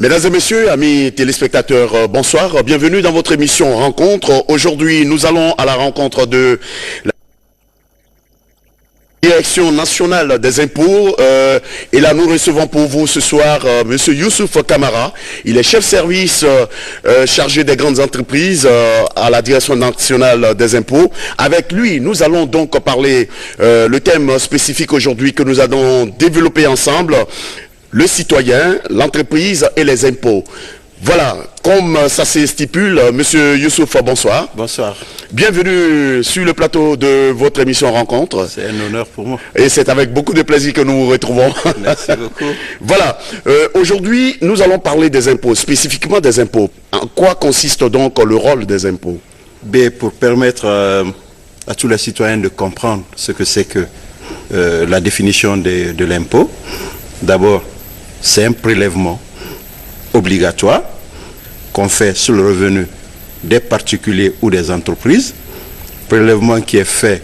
Mesdames et messieurs, amis téléspectateurs, bonsoir. Bienvenue dans votre émission Rencontre. Aujourd'hui, nous allons à la rencontre de la Direction nationale des impôts. Et là, nous recevons pour vous ce soir Monsieur Youssouf Kamara. Il est chef service chargé des grandes entreprises à la Direction nationale des impôts. Avec lui, nous allons donc parler le thème spécifique aujourd'hui que nous allons développer ensemble. Le citoyen, l'entreprise et les impôts. Voilà, comme ça se stipule, Monsieur Youssouf, bonsoir. Bonsoir. Bienvenue sur le plateau de votre émission Rencontre. C'est un honneur pour moi. Et c'est avec beaucoup de plaisir que nous vous retrouvons. Merci beaucoup. Voilà, aujourd'hui, nous allons parler des impôts, spécifiquement des impôts. En quoi consiste donc le rôle des impôts? Pour permettre à tous les citoyens de comprendre ce que c'est que la définition de l'impôt, d'abord, c'est un prélèvement obligatoire qu'on fait sur le revenu des particuliers ou des entreprises, prélèvement qui est fait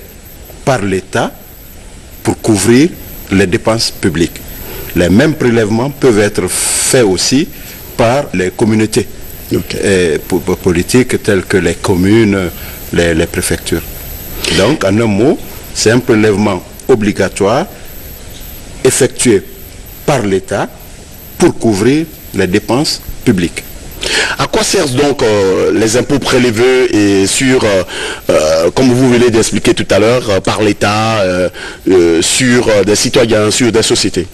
par l'État pour couvrir les dépenses publiques. Les mêmes prélèvements peuvent être faits aussi par les communautés politiques telles que les communes, les préfectures. Donc, en un mot, c'est un prélèvement obligatoire effectué par l'État pour couvrir les dépenses publiques. À quoi servent donc les impôts prélevés et sur, comme vous venez d'expliquer tout à l'heure, par l'État, sur des citoyens, sur des sociétés?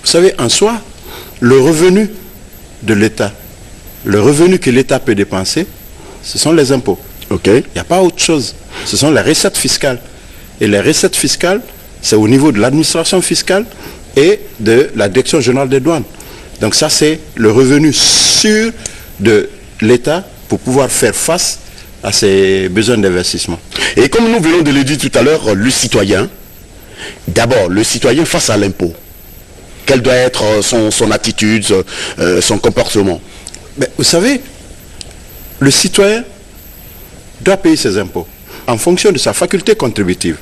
Vous savez, en soi, le revenu de l'État, le revenu que l'État peut dépenser, ce sont les impôts. Ok. Il n'y a pas autre chose. Ce sont les recettes fiscales. Et les recettes fiscales, c'est au niveau de l'administration fiscale et de la Direction générale des douanes. Donc ça, c'est le revenu sûr de l'État pour pouvoir faire face à ses besoins d'investissement. Et comme nous venons de le dire tout à l'heure, le citoyen, d'abord, le citoyen face à l'impôt, quelle doit être son attitude, son comportement? Mais vous savez, le citoyen doit payer ses impôts en fonction de sa faculté contributive.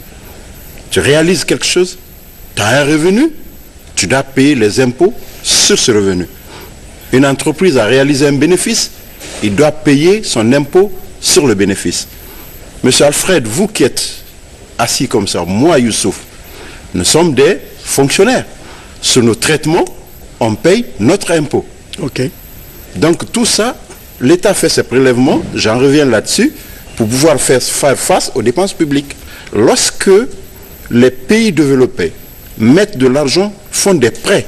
Tu réalises quelque chose, tu as un revenu, tu dois payer les impôts sur ce revenu. Une entreprise a réalisé un bénéfice, il doit payer son impôt sur le bénéfice. Monsieur Alfred, vous qui êtes assis comme ça, moi Youssouf, nous sommes des fonctionnaires. Sur nos traitements, on paye notre impôt. Ok. Donc tout ça, l'État fait ses prélèvements, j'en reviens là-dessus, pour pouvoir faire face aux dépenses publiques. Lorsque les pays développés mettent de l'argent, font des prêts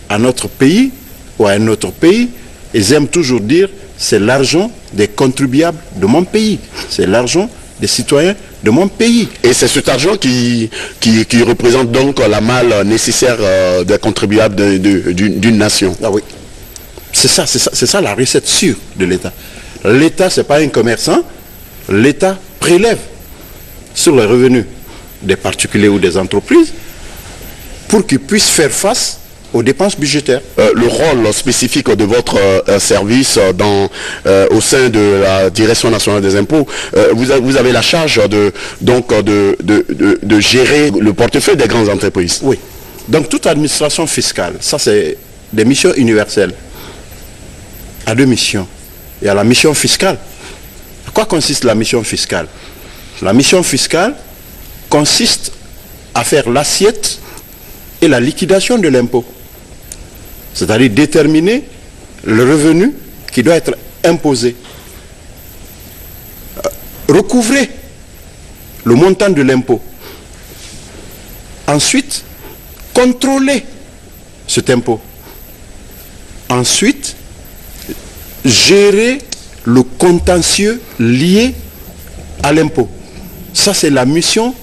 à notre pays ou à un autre pays, ils aiment toujours dire c'est l'argent des contribuables de mon pays, c'est l'argent des citoyens de mon pays. Et c'est cet argent qui représente donc la malle nécessaire des contribuables d'une nation. Ah oui, c'est ça la recette sûre de l'État. L'État, ce n'est pas un commerçant, l'État prélève sur les revenus des particuliers ou des entreprises pour qu'ils puissent faire face aux dépenses budgétaires. Le rôle spécifique de votre service au sein de la Direction nationale des impôts, vous avez la charge de gérer le portefeuille des grandes entreprises. Oui. Donc toute administration fiscale, ça c'est des missions universelles. À deux missions. Il y a la mission fiscale. À quoi consiste la mission fiscale? La mission fiscale consiste à faire l'assiette et la liquidation de l'impôt. C'est-à-dire déterminer le revenu qui doit être imposé. Recouvrer le montant de l'impôt. Ensuite, contrôler cet impôt. Ensuite, gérer le contentieux lié à l'impôt. Ça, c'est la mission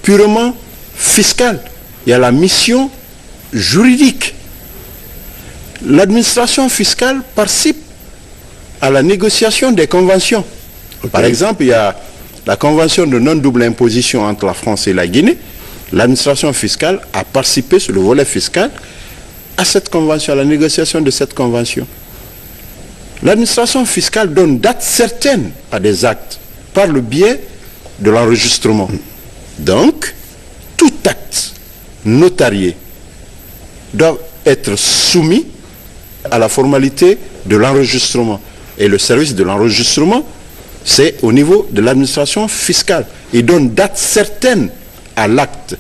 purement fiscale. Il y a la mission juridique. L'administration fiscale participe à la négociation des conventions. Okay. Par exemple, il y a la convention de non-double imposition entre la France et la Guinée. L'administration fiscale a participé sur le volet fiscal à cette convention, à la négociation de cette convention. L'administration fiscale donne date certaine à des actes par le biais de l'enregistrement. Donc, tout acte notarié doit être soumis à la formalité de l'enregistrement. Et le service de l'enregistrement, c'est au niveau de l'administration fiscale. Il donne date certaine à l'acte.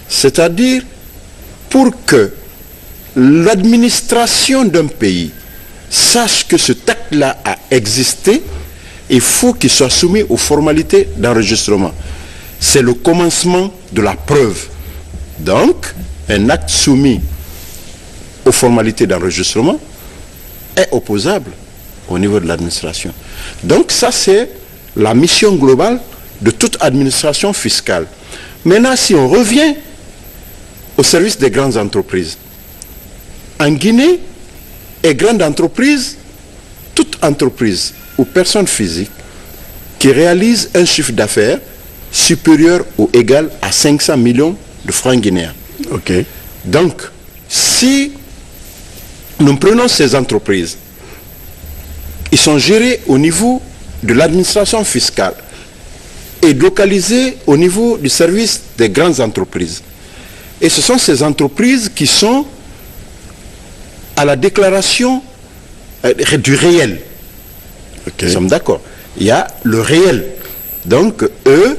C'est-à-dire, pour que l'administration d'un pays sache que cet acte-là a existé, il faut qu'il soit soumis aux formalités d'enregistrement. C'est le commencement de la preuve. Donc, un acte soumis aux formalités d'enregistrement est opposable au niveau de l'administration. Donc ça, c'est la mission globale de toute administration fiscale. Maintenant, si on revient au service des grandes entreprises, en Guinée, et grandes entreprises, toute entreprise ou personne physique qui réalise un chiffre d'affaires supérieur ou égal à 500 millions de francs guinéens. Ok. Donc, si nous prenons ces entreprises, ils sont gérés au niveau de l'administration fiscale et localisés au niveau du service des grandes entreprises. Et ce sont ces entreprises qui sont à la déclaration du réel. Okay. Nous sommes d'accord. Il y a le réel. Donc, eux,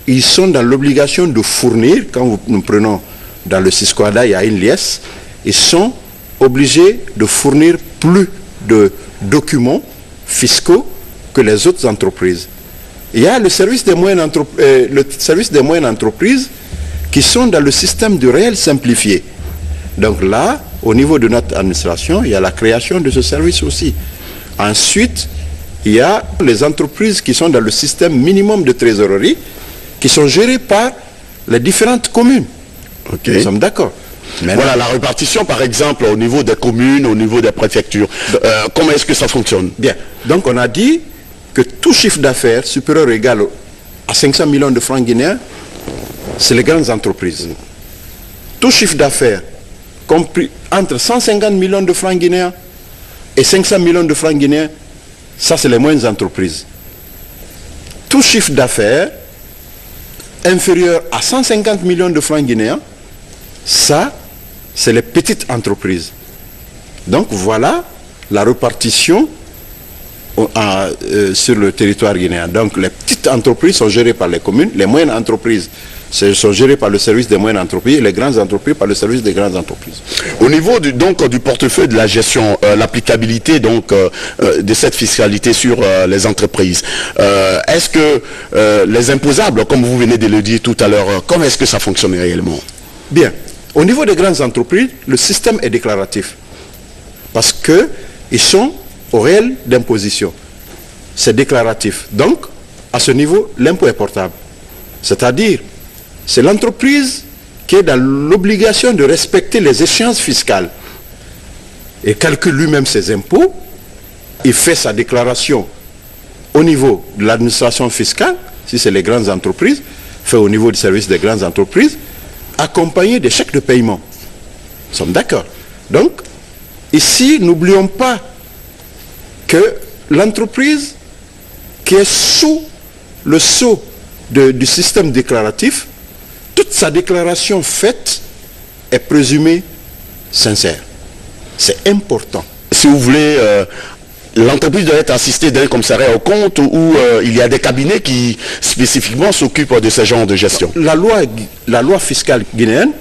ils sont dans l'obligation de fournir, quand nous prenons dans le Sisquada, il y a une liesse, ils sont obligés de fournir plus de documents fiscaux que les autres entreprises. Il y a le service des moyennes entreprises qui sont dans le système du réel simplifié. Donc là, au niveau de notre administration, il y a la création de ce service aussi. Ensuite, il y a les entreprises qui sont dans le système minimum de trésorerie, qui sont gérées par les différentes communes. Okay. Nous sommes d'accord. Voilà la répartition, par exemple, au niveau des communes, au niveau des préfectures. Comment est-ce que ça fonctionne? Bien. Donc, on a dit que tout chiffre d'affaires supérieur ou égal à 500 millions de francs guinéens, c'est les grandes entreprises. Tout chiffre d'affaires compris entre 150 millions de francs guinéens et 500 millions de francs guinéens, ça c'est les moyennes entreprises. Tout chiffre d'affaires inférieur à 150 millions de francs guinéens, ça c'est les petites entreprises. Donc voilà la répartition sur le territoire guinéen. Donc les petites entreprises sont gérées par les communes, les moyennes entreprises sont gérées par le service des moyennes entreprises et les grandes entreprises par le service des grandes entreprises. Au niveau du portefeuille de la gestion, l'applicabilité de cette fiscalité sur les entreprises, est-ce que les imposables, comme vous venez de le dire tout à l'heure, comment est-ce que ça fonctionne réellement? Bien. Au niveau des grandes entreprises, le système est déclaratif parce qu'ils sont au réel d'imposition. C'est déclaratif. Donc, à ce niveau, l'impôt est portable. C'est-à-dire, c'est l'entreprise qui est dans l'obligation de respecter les échéances fiscales et calcule lui-même ses impôts. Il fait sa déclaration au niveau de l'administration fiscale, si c'est les grandes entreprises, fait au niveau du service des grandes entreprises, accompagné des chèques de paiement. Nous sommes d'accord. Donc, ici, n'oublions pas que l'entreprise qui est sous le sceau du système déclaratif, toute sa déclaration faite est présumée sincère. C'est important. Si vous voulez, l'entreprise doit être assistée d'un commissariat au compte où il y a des cabinets qui spécifiquement s'occupent de ce genre de gestion. La loi fiscale guinéenne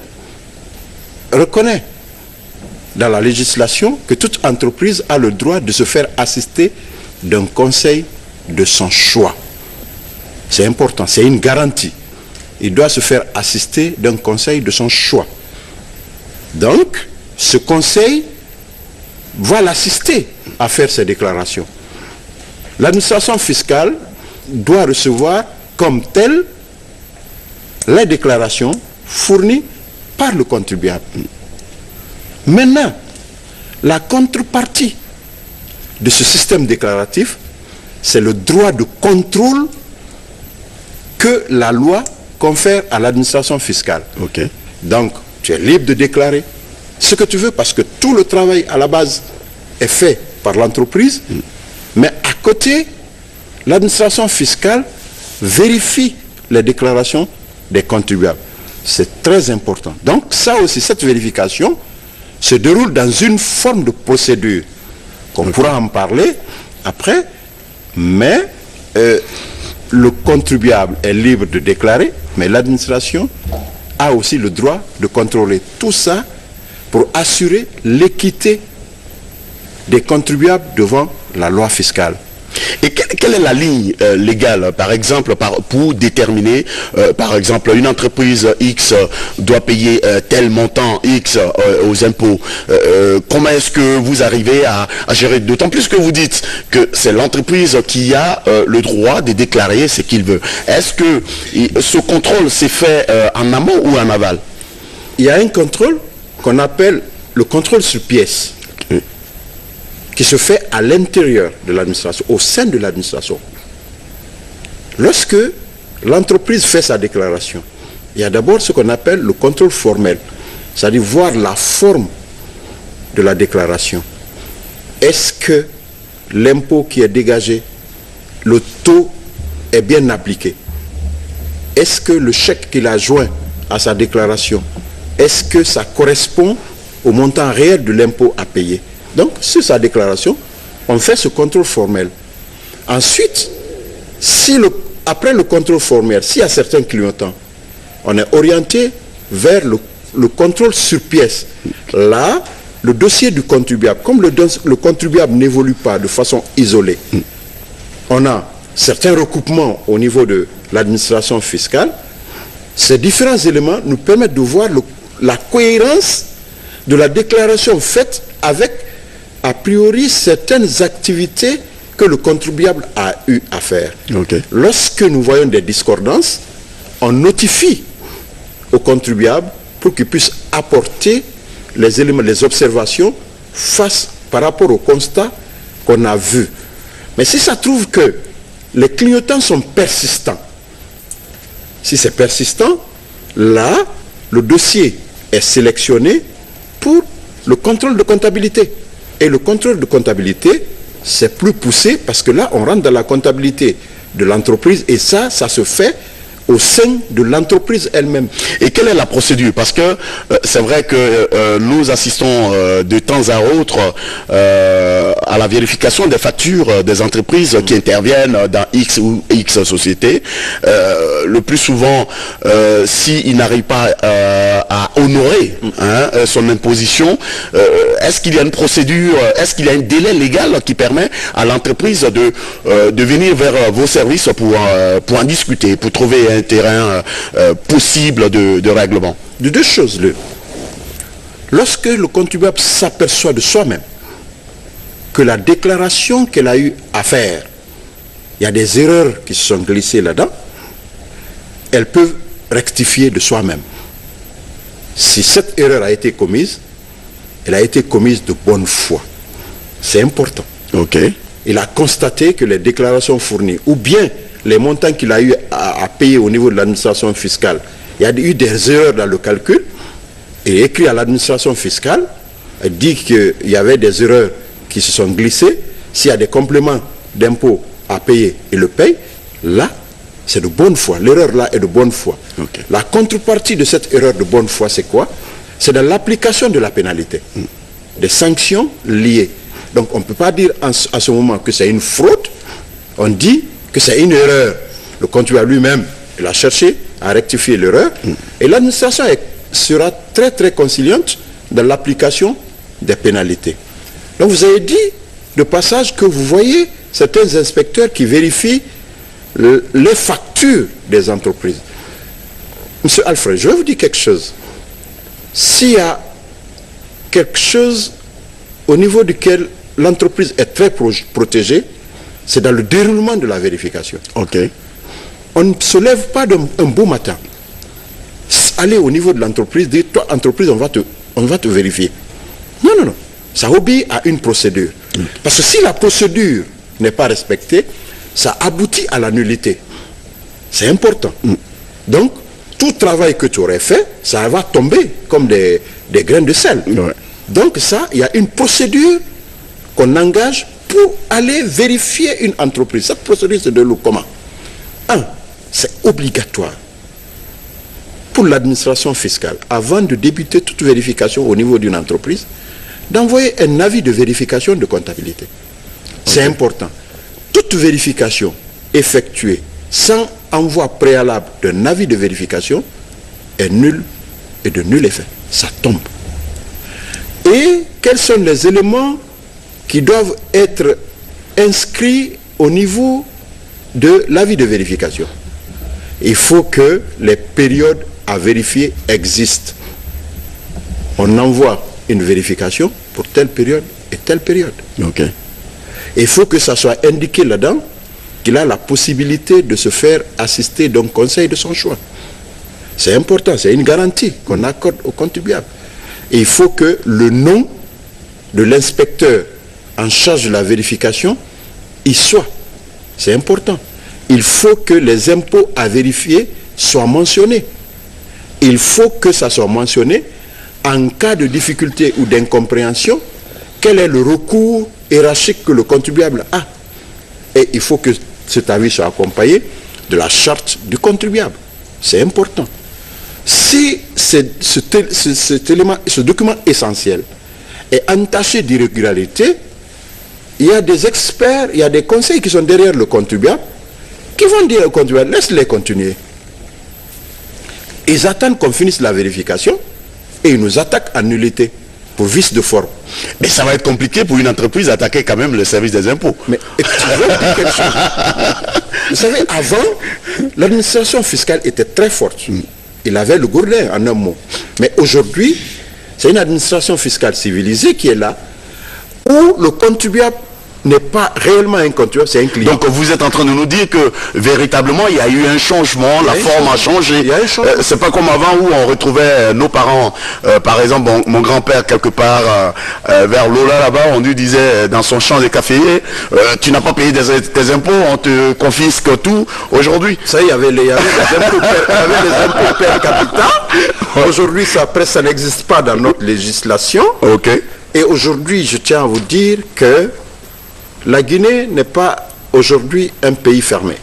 reconnaît dans la législation que toute entreprise a le droit de se faire assister d'un conseil de son choix. C'est important, c'est une garantie. Il doit se faire assister d'un conseil de son choix. Donc, ce conseil va l'assister à faire ses déclarations. L'administration fiscale doit recevoir comme telle les déclarations fournies par le contribuable. Maintenant, la contrepartie de ce système déclaratif, c'est le droit de contrôle que la loi confère à l'administration fiscale. Okay. Donc, tu es libre de déclarer ce que tu veux parce que tout le travail à la base est fait par l'entreprise, mais à côté, l'administration fiscale vérifie les déclarations des contribuables. C'est très important. Donc, ça aussi, cette vérification se déroule dans une forme de procédure qu'on pourra en parler après, mais le contribuable est libre de déclarer, mais l'administration a aussi le droit de contrôler tout ça pour assurer l'équité des contribuables devant la loi fiscale. Et quelle est la ligne légale, par exemple, pour déterminer, par exemple, une entreprise X doit payer tel montant X aux impôts? Comment est-ce que vous arrivez à gérer? D'autant plus que vous dites que c'est l'entreprise qui a le droit de déclarer ce qu'il veut. Est-ce que ce contrôle s'est fait en amont ou en aval? Il y a un contrôle qu'on appelle le contrôle sur pièce, qui se fait à l'intérieur de l'administration, au sein de l'administration. Lorsque l'entreprise fait sa déclaration, il y a d'abord ce qu'on appelle le contrôle formel, c'est-à-dire voir la forme de la déclaration. Est-ce que l'impôt qui est dégagé, le taux est bien appliqué? Est-ce que le chèque qu'il a joint à sa déclaration, est-ce que ça correspond au montant réel de l'impôt à payer? Donc, sur sa déclaration, on fait ce contrôle formel. Ensuite, après le contrôle formel, s'il y a certains clignotants, on est orienté vers le contrôle sur pièce. Là, le dossier du contribuable, comme le contribuable n'évolue pas de façon isolée, on a certains recoupements au niveau de l'administration fiscale. Ces différents éléments nous permettent de voir la cohérence de la déclaration faite avec a priori certaines activités que le contribuable a eu à faire. Okay. Lorsque nous voyons des discordances, on notifie au contribuable pour qu'il puisse apporter les éléments, les observations par rapport au constat qu'on a vu. Mais si ça trouve que les clignotants sont persistants, si c'est persistant, là, le dossier est sélectionné pour le contrôle de comptabilité. Et le contrôle de comptabilité, c'est plus poussé parce que là, on rentre dans la comptabilité de l'entreprise et ça se fait au sein de l'entreprise elle-même. Et quelle est la procédure? Parce que c'est vrai que nous assistons de temps à autre à la vérification des factures des entreprises qui interviennent dans X ou X sociétés. Le plus souvent, s'ils n'arrivent pas à honorer son imposition, est-ce qu'il y a une procédure, est-ce qu'il y a un délai légal qui permet à l'entreprise de venir vers vos services pour en discuter, pour trouver un terrain possible de règlement? De deux choses. Lorsque le contribuable s'aperçoit de soi-même que la déclaration qu'elle a eu à faire, il y a des erreurs qui se sont glissées là-dedans, elle peut rectifier de soi-même. Si cette erreur a été commise, elle a été commise de bonne foi. C'est important. Okay. Il a constaté que les déclarations fournies, ou bien les montants qu'il a eu à payer au niveau de l'administration fiscale, il y a eu des erreurs dans le calcul, et écrit à l'administration fiscale, il dit qu'il y avait des erreurs qui se sont glissées. S'il y a des compléments d'impôts à payer, il le paye. Là, c'est de bonne foi. L'erreur là est de bonne foi. Okay. La contrepartie de cette erreur de bonne foi, c'est quoi? C'est dans l'application de la pénalité, des sanctions liées. Donc on ne peut pas dire à ce moment que c'est une fraude, on dit que c'est une erreur. Le contribuable lui-même, il a cherché à rectifier l'erreur, et l'administration sera très très conciliante dans l'application des pénalité. Donc vous avez dit de passage que vous voyez certains inspecteurs qui vérifient les factures des entreprises. Monsieur Alfred, je vais vous dire quelque chose. S'il y a quelque chose au niveau duquel l'entreprise est très protégée, c'est dans le déroulement de la vérification. Okay. On ne se lève pas un beau matin, aller au niveau de l'entreprise, dire, toi, entreprise, on va te vérifier. Non, non, non. Ça obéit à une procédure. Parce que si la procédure n'est pas respectée, ça aboutit à la nullité. C'est important. Donc, tout travail que tu aurais fait, ça va tomber comme des grains de sel. Ouais. Donc ça, il y a une procédure qu'on engage pour aller vérifier une entreprise. Cette procédure se déroule comment? C'est obligatoire pour l'administration fiscale, avant de débuter toute vérification au niveau d'une entreprise, d'envoyer un avis de vérification de comptabilité. C'est important. Toute vérification effectuée sans envoi préalable d'un avis de vérification est nulle et de nul effet. Ça tombe. Et quels sont les éléments qui doivent être inscrits au niveau de l'avis de vérification? Il faut que les périodes à vérifier existent. On envoie une vérification pour telle période et telle période. Okay. Il faut que ça soit indiqué là-dedans qu'il a la possibilité de se faire assister d'un conseil de son choix. C'est important, c'est une garantie qu'on accorde aux contribuables. Et il faut que le nom de l'inspecteur en charge de la vérification y soit. C'est important. Il faut que les impôts à vérifier soient mentionnés. Il faut que ça soit mentionné en cas de difficulté ou d'incompréhension, quel est le recours hiérarchique que le contribuable a. Et il faut que cet avis soit accompagné de la charte du contribuable. C'est important. Si cet élément, ce document essentiel est entaché d'irrégularité, il y a des experts, il y a des conseils qui sont derrière le contribuable qui vont dire au contribuable, laisse-les continuer. Ils attendent qu'on finisse la vérification et ils nous attaquent en nullité pour vice de forme. Mais ça va être compliqué pour une entreprise d'attaquer quand même le service des impôts. Mais tu veux dire quelque chose. Vous savez, avant, l'administration fiscale était très forte. Il avait le gourdin en un mot. Mais aujourd'hui, c'est une administration fiscale civilisée qui est là, où le contribuable n'est pas réellement un contribuable, c'est un client. Donc vous êtes en train de nous dire que véritablement il y a eu un changement, la forme a changé. C'est pas comme avant où on retrouvait nos parents, par exemple mon grand-père quelque part vers Lola là-bas, on lui disait dans son champ de caféiers, tu n'as pas payé tes impôts, on te confisque tout. Aujourd'hui, ça il y avait les impôts per capita. Aujourd'hui ça n'existe pas dans notre législation. Ok. Et aujourd'hui je tiens à vous dire que la Guinée n'est pas aujourd'hui un pays fermé.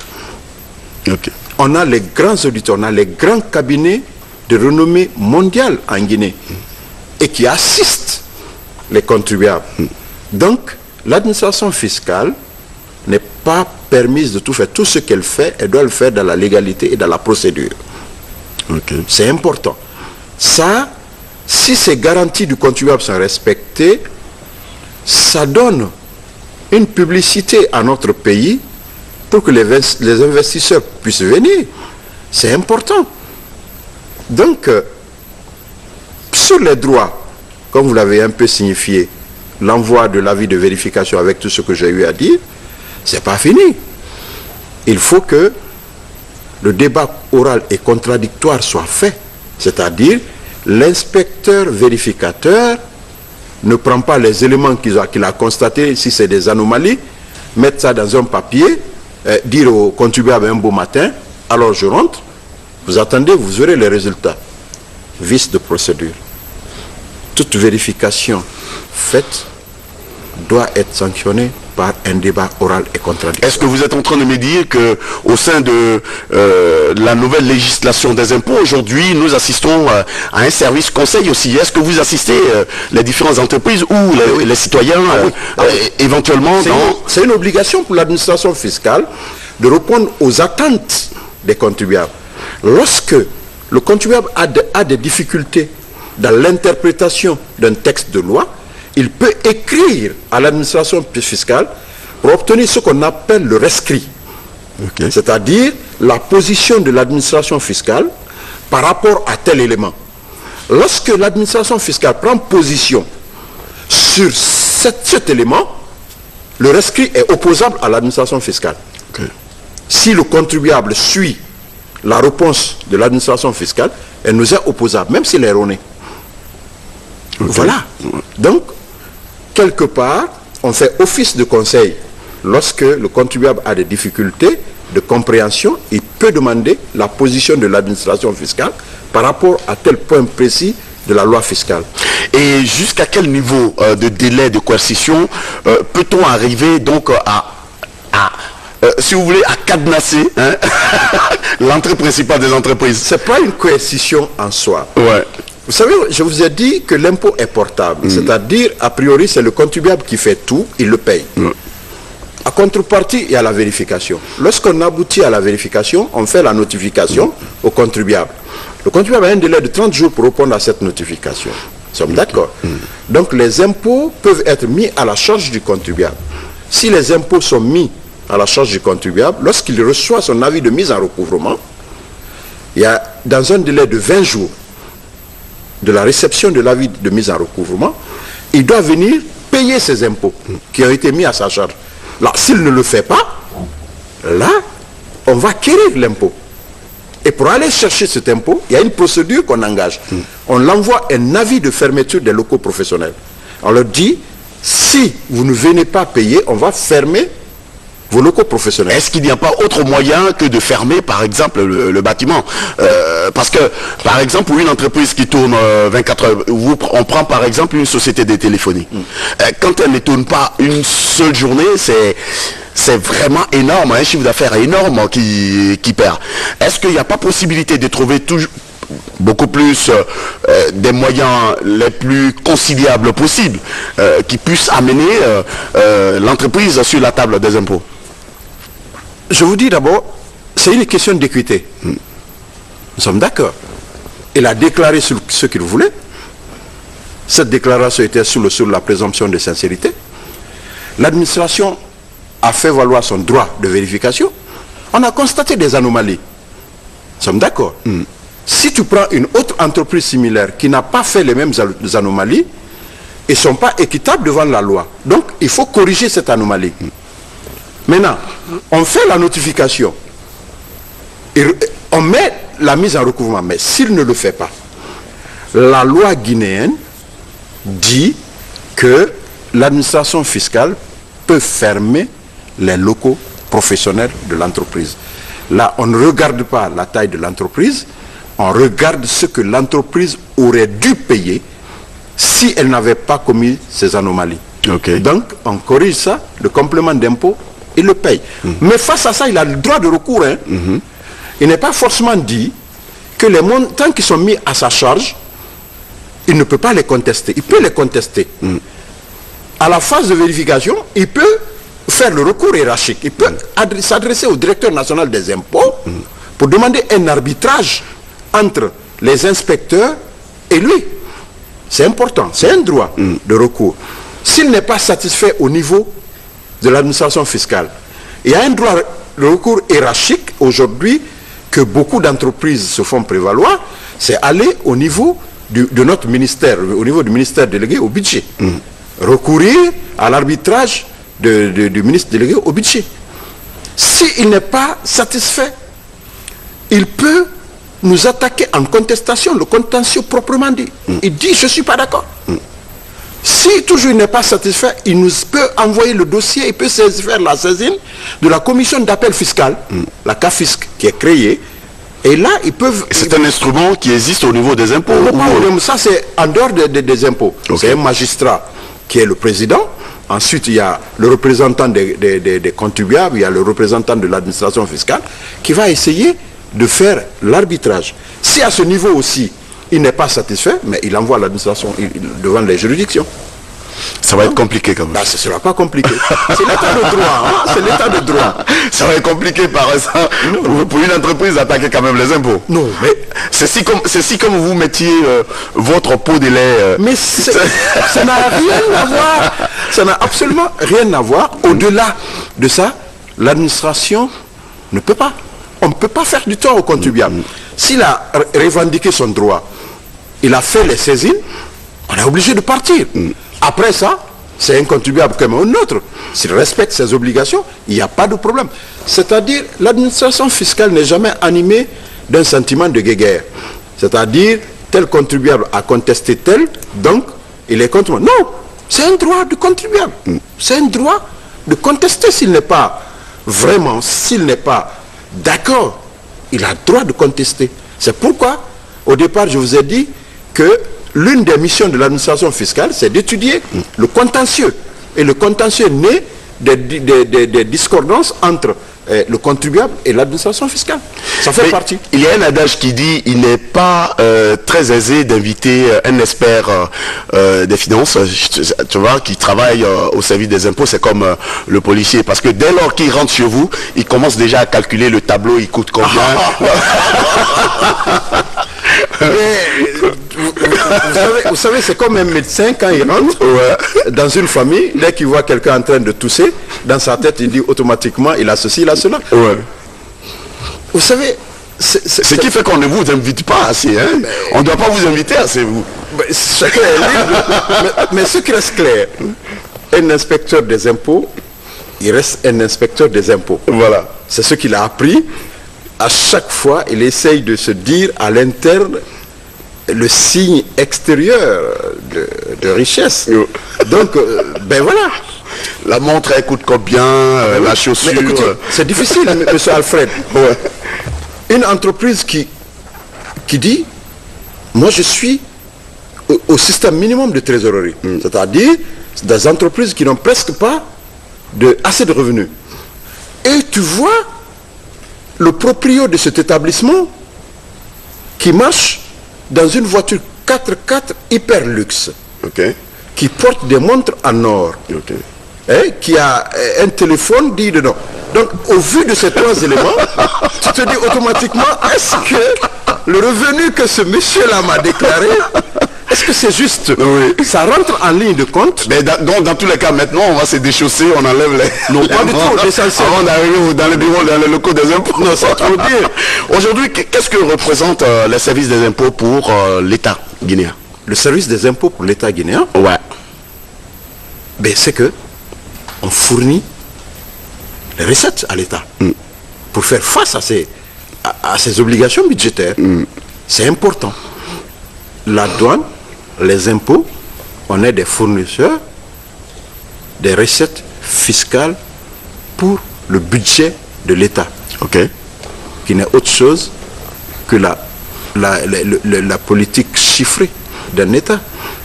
Okay. On a les grands auditeurs, on a les grands cabinets de renommée mondiale en Guinée et qui assistent les contribuables. Donc, l'administration fiscale n'est pas permise de tout faire. Tout ce qu'elle fait, elle doit le faire dans la légalité et dans la procédure. Okay. C'est important. Ça, si ces garanties du contribuable sont respectées, ça donne une publicité à notre pays pour que les investisseurs puissent venir. C'est important. Donc, sur les droits, comme vous l'avez un peu signifié, l'envoi de l'avis de vérification avec tout ce que j'ai eu à dire, c'est pas fini. Il faut que le débat oral et contradictoire soit fait. C'est-à-dire, l'inspecteur vérificateur ne prend pas les éléments qu'il a constatés, si c'est des anomalies, mettre ça dans un papier, dire au contribuable un beau matin, alors je rentre, vous attendez, vous verrez les résultats. Vice de procédure. Toute vérification faite doit être sanctionnée par un débat oral et contradictoire. Est-ce que vous êtes en train de me dire qu'au sein de la nouvelle législation des impôts, aujourd'hui, nous assistons à un service conseil aussi? Est-ce que vous assistez les différentes entreprises ou les citoyens éventuellement C'est une obligation pour l'administration fiscale de répondre aux attentes des contribuables. Lorsque le contribuable a des difficultés dans l'interprétation d'un texte de loi, il peut écrire à l'administration fiscale pour obtenir ce qu'on appelle le rescrit. Okay. C'est-à-dire la position de l'administration fiscale par rapport à tel élément. Lorsque l'administration fiscale prend position sur cet élément, le rescrit est opposable à l'administration fiscale. Okay. Si le contribuable suit la réponse de l'administration fiscale, elle nous est opposable, même s'il est erroné. Okay. Voilà. Donc, quelque part, on fait office de conseil. Lorsque le contribuable a des difficultés de compréhension, il peut demander la position de l'administration fiscale par rapport à tel point précis de la loi fiscale. Et jusqu'à quel niveau de délai de coercition peut-on arriver donc si vous voulez, à cadenasser l'entrée principale des entreprises? Ce n'est pas une coercition en soi. Ouais. Vous savez, je vous ai dit que l'impôt est portable. C'est-à-dire, a priori, c'est le contribuable qui fait tout, il le paye. À contrepartie, il y a la vérification. Lorsqu'on aboutit à la vérification, on fait la notification au contribuable. Le contribuable a un délai de 30 jours pour répondre à cette notification. Nous sommes d'accord. Donc les impôts peuvent être mis à la charge du contribuable. Si les impôts sont mis à la charge du contribuable, lorsqu'il reçoit son avis de mise en recouvrement, il y a dans un délai de 20 jours de la réception de l'avis de mise en recouvrement, il doit venir payer ses impôts qui ont été mis à sa charge. Là, s'il ne le fait pas, là, on va quérir l'impôt. Et pour aller chercher cet impôt, il y a une procédure qu'on engage. On l'envoie un avis de fermeture des locaux professionnels. On leur dit, si vous ne venez pas payer, on va fermer vos locaux professionnels. Est-ce qu'il n'y a pas autre moyen que de fermer, par exemple, le bâtiment parce que, par exemple, pour une entreprise qui tourne 24 heures, on prend par exemple une société de téléphonie. Quand elle ne tourne pas une seule journée, c'est vraiment énorme, un chiffre d'affaires énorme qui perd. Est-ce qu'il n'y a pas possibilité de trouver beaucoup plus des moyens les plus conciliables possibles qui puissent amener l'entreprise sur la table des impôts? Je vous dis d'abord, c'est une question d'équité. Nous sommes d'accord. Il a déclaré ce qu'il voulait. Cette déclaration était sous le sceau de la présomption de sincérité. L'administration a fait valoir son droit de vérification. On a constaté des anomalies. Nous sommes d'accord. Si tu prends une autre entreprise similaire qui n'a pas fait les mêmes anomalies, ils ne sont pas équitables devant la loi. Donc, il faut corriger cette anomalie. Maintenant, on fait la notification. Et on met la mise en recouvrement. Mais s'il ne le fait pas, la loi guinéenne dit que l'administration fiscale peut fermer les locaux professionnels de l'entreprise. Là, on ne regarde pas la taille de l'entreprise, on regarde ce que l'entreprise aurait dû payer si elle n'avait pas commis ces anomalies. Donc, on corrige ça, le complément d'impôt, il le paye. Mais face à ça, il a le droit de recours. Il n'est pas forcément dit que les montants qui sont mis à sa charge, il ne peut pas les contester. Il peut les contester. À la phase de vérification, il peut faire le recours hiérarchique. Il peut s'adresser au directeur national des impôts pour demander un arbitrage entre les inspecteurs et lui. C'est important, c'est un droit de recours. S'il n'est pas satisfait au niveau de l'administration fiscale, il y a un droit de recours hiérarchique aujourd'hui que beaucoup d'entreprises se font prévaloir, c'est aller au niveau de notre ministère, au niveau du ministère délégué au budget. Recourir à l'arbitrage du ministre délégué au budget. S'il n'est pas satisfait, il peut nous attaquer en contestation, le contentieux proprement dit. Il dit, je ne suis pas d'accord. Si toujours il n'est pas satisfait, il nous peut envoyer le dossier, il peut faire la saisine de la commission d'appel fiscal, la CAFISC, qui est créée. Et là, ils peuvent... C'est un instrument qui existe au niveau des impôts. Ça, c'est en dehors des impôts. C'est un magistrat qui est le président. Ensuite, il y a le représentant des contribuables, il y a le représentant de l'administration fiscale qui va essayer de faire l'arbitrage. Si à ce niveau aussi, il n'est pas satisfait, mais il envoie l'administration devant les juridictions. Ça va être compliqué quand même. Ce ne sera pas compliqué. C'est l'état de droit. C'est l'état de droit. Ça va être compliqué par exemple pour une entreprise d'attaquer quand même les impôts. Non, mais c'est si comme vous mettiez votre pot de lait. Mais ça n'a rien à voir. Ça n'a absolument rien à voir. Au-delà de ça, l'administration ne peut pas. On ne peut pas faire du tort au contribuable. S'il a revendiqué son droit, il a fait les saisines, on est obligé de partir. Après ça, c'est un contribuable comme un autre. S'il respecte ses obligations, il n'y a pas de problème. C'est-à-dire, l'administration fiscale n'est jamais animée d'un sentiment de guéguerre. C'est-à-dire, tel contribuable a contesté tel, donc il est contre moi. Non, c'est un droit du contribuable. C'est un droit de contester s'il n'est pas vraiment, s'il n'est pas d'accord. Il a le droit de contester. C'est pourquoi, au départ, je vous ai dit que l'une des missions de l'administration fiscale, c'est d'étudier le contentieux. Et le contentieux naît des discordances entre le contribuable et l'administration fiscale. Ça fait partie. Il y a un adage qui dit il n'est pas très aisé d'inviter un expert des finances, tu vois, qui travaille au service des impôts. C'est comme le policier, parce que dès lors qu'il rentre chez vous, il commence déjà à calculer le tableau, il coûte combien. Vous savez, c'est comme un médecin quand il rentre dans une famille, dès qu'il voit quelqu'un en train de tousser, dans sa tête, il dit automatiquement, il a ceci, il a cela. Vous savez, ce qui fait qu'on ne vous invite pas assez. Hein? On ne doit pas vous inviter assez, vous. Chacun est libre. Mais ce qui reste clair, un inspecteur des impôts, il reste un inspecteur des impôts. Voilà. C'est ce qu'il a appris. À chaque fois, il essaye de se dire à l'interne le signe extérieur de richesse. Donc, ben voilà. La montre, elle coûte combien, la chaussure. C'est difficile, M. Alfred. Une entreprise qui dit, moi je suis au système minimum de trésorerie. C'est-à-dire des entreprises qui n'ont presque pas assez de revenus. Et tu vois le proprio de cet établissement qui marche dans une voiture 4x4 hyper luxe, qui porte des montres en or, qui a un téléphone dit dedans. Donc au vu de ces trois éléments, tu te dis automatiquement, est-ce que le revenu que ce monsieur-là m'a déclaré, est-ce que c'est juste? Ça rentre en ligne de compte. Mais dans tous les cas, maintenant, on va se déchausser, on enlève les... Non, pas du tout, l'essentiel. Avant d'arriver dans les bureaux, dans les locaux des impôts. Non, c'est trop dire. Aujourd'hui, qu'est-ce que représente le service des impôts pour l'État guinéen? Le service des impôts pour l'État guinéen? Ouais. Ben, c'est que on fournit les recettes à l'État pour faire face à ses obligations budgétaires. C'est important. La douane, les impôts, on est des fournisseurs des recettes fiscales pour le budget de l'État, qui n'est autre chose que la politique chiffrée d'un État.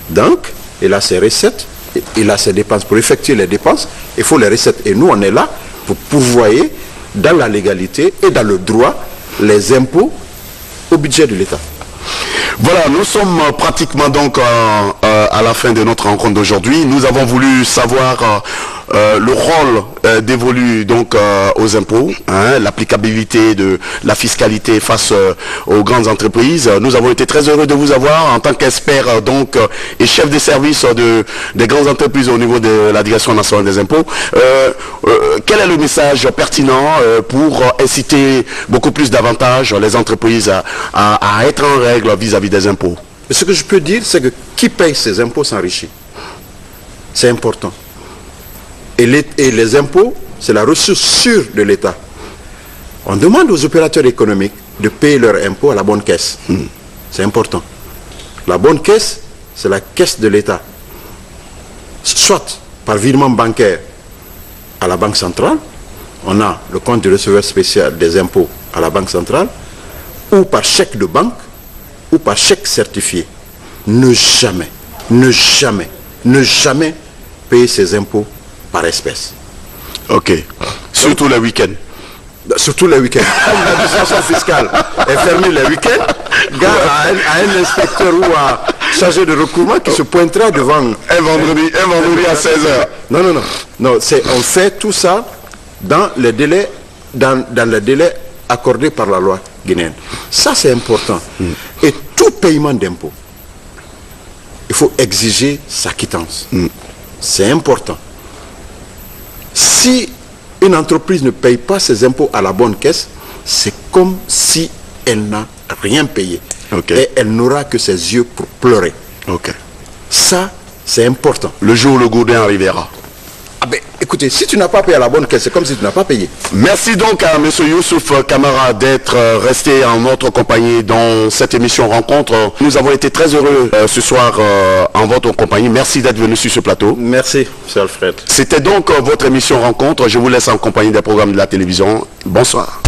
Donc, il a ses recettes, il a ses dépenses. Pour effectuer les dépenses, il faut les recettes. Et nous, on est là pour pourvoyer dans la légalité et dans le droit les impôts au budget de l'État. Voilà, nous sommes pratiquement donc à la fin de notre rencontre d'aujourd'hui. Nous avons voulu savoir le rôle dévolu donc aux impôts, l'applicabilité de la fiscalité face aux grandes entreprises. Nous avons été très heureux de vous avoir en tant qu'expert donc et chef des services des grandes entreprises au niveau de la Direction nationale des impôts. Quel est le message pertinent pour inciter beaucoup plus davantage les entreprises à être en règle vis-à-vis des impôts? Ce que je peux dire, c'est que qui paye ses impôts s'enrichit. C'est important. Et les impôts, c'est la ressource sûre de l'État. On demande aux opérateurs économiques de payer leurs impôts à la bonne caisse. C'est important. La bonne caisse, c'est la caisse de l'État. Soit par virement bancaire à la Banque centrale, on a le compte du receveur spécial des impôts à la Banque centrale, ou par chèque de banque, ou par chèque certifié. Ne jamais payer ses impôts par espèce. Surtout les week-ends. Surtout les week-ends. Comme l'administration fiscale est fermée les week-ends, gare à un inspecteur ou à chargé de recouvrement qui se pointera devant un vendredi à 16h. Non. On fait tout ça dans les délais accordés par la loi guinéenne. Ça, c'est important. Et tout paiement d'impôts, il faut exiger sa quittance. C'est important. Si une entreprise ne paye pas ses impôts à la bonne caisse, c'est comme si elle n'a rien payé. Et elle n'aura que ses yeux pour pleurer. Ça, c'est important. Le jour où le gourdin arrivera. Écoutez, si tu n'as pas payé à la bonne caisse, c'est comme si tu n'as pas payé. Merci donc à M. Youssouf Camara d'être resté en notre compagnie dans cette émission Rencontre. Nous avons été très heureux ce soir en votre compagnie. Merci d'être venu sur ce plateau. Merci, M. Alfred. C'était donc votre émission Rencontre. Je vous laisse en compagnie des programmes de la télévision. Bonsoir.